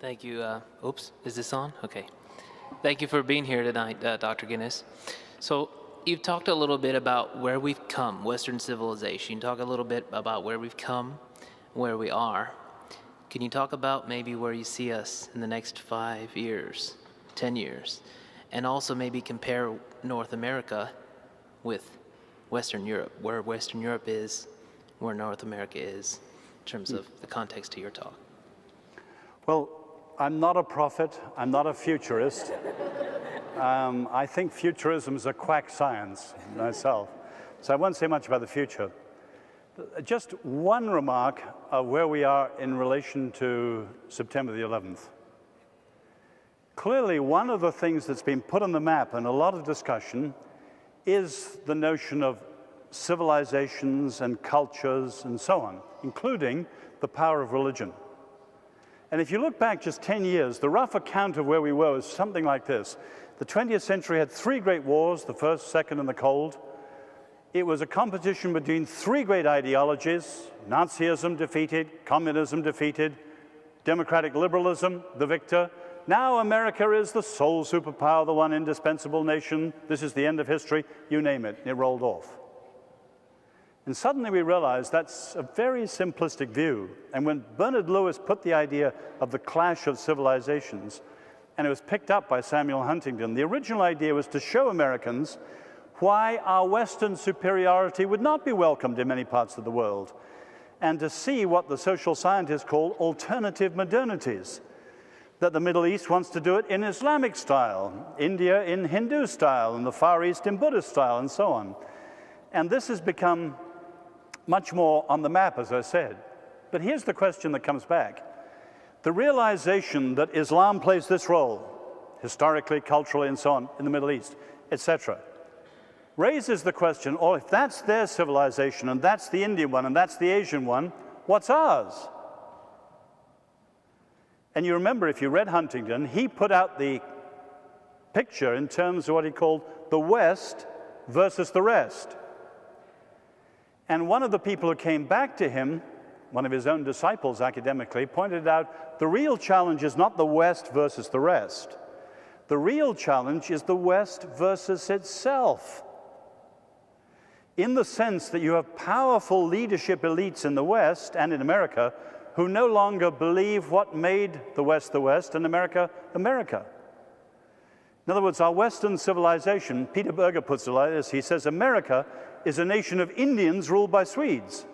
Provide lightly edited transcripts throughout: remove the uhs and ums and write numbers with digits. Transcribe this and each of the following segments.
Thank you. Oops, is this on? Okay. Thank you for being here tonight, Dr. Guinness. So you've talked a little bit about where we've come, Western civilization. You talk a little bit about where we've come, where we are. Can you talk about maybe where you see us in the next 5 years, 10 years, and also maybe compare North America with Western Europe, where Western Europe is, where North America is, in terms of the context to your talk? Well, I'm not a prophet. I'm not a futurist. I think futurism is a quack science myself, so I won't say much about the future. Just one remark of where we are in relation to September the 11th. Clearly, one of the things that's been put on the map and a lot of discussion is the notion of civilizations and cultures and so on, including the power of religion. And if you look back just 10 years, the rough account of where we were was something like this. The 20th century had 3 great wars, the First, Second, and the Cold. It was a competition between 3 great ideologies: Nazism defeated, communism defeated, democratic liberalism the victor. Now America is the sole superpower, the one indispensable nation. This is the end of history. You name it, it rolled off. And suddenly we realized that's a very simplistic view. And when Bernard Lewis put the idea of the clash of civilizations, and it was picked up by Samuel Huntington, the original idea was to show Americans why our Western superiority would not be welcomed in many parts of the world, and to see what the social scientists call alternative modernities, that the Middle East wants to do it in Islamic style, India in Hindu style, and the Far East in Buddhist style, and so on. And this has become much more on the map, as I said. But here's the question that comes back. The realization that Islam plays this role, historically, culturally, and so on, in the Middle East, etc., raises the question, oh, if that's their civilization, and that's the Indian one, and that's the Asian one, what's ours? And you remember, if you read Huntington, he put out the picture in terms of what he called the West versus the rest. And one of the people who came back to him, one of his own disciples academically, pointed out the real challenge is not the West versus the rest. The real challenge is the West versus itself. In the sense that you have powerful leadership elites in the West and in America who no longer believe what made the West and America, America. In other words, our Western civilization, Peter Berger puts it like this, he says, America is a nation of Indians ruled by Swedes.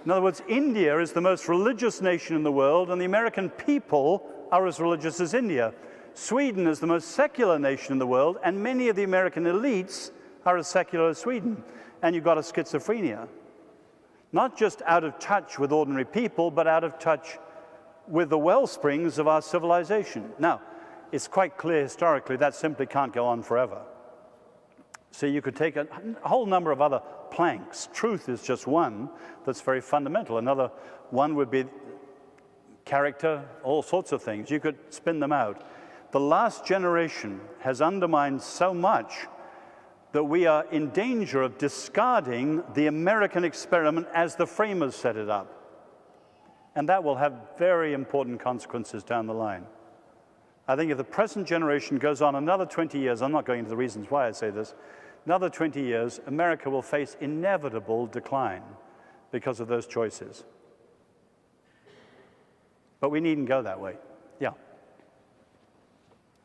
In other words, India is the most religious nation in the world, and the American people are as religious as India. Sweden is the most secular nation in the world, and many of the American elites are as secular as Sweden. And you've got a schizophrenia. Not just out of touch with ordinary people, but out of touch with the well springs of our civilization. Now, it's quite clear historically that simply can't go on forever. So you could take a whole number of other planks. Truth is just one that's very fundamental. Another one would be character, all sorts of things. You could spin them out. The last generation has undermined so much that we are in danger of discarding the American experiment as the framers set it up. And that will have very important consequences down the line. I think if the present generation goes on another 20 years, I'm not going into the reasons why I say this, another 20 years, America will face inevitable decline because of those choices. But we needn't go that way.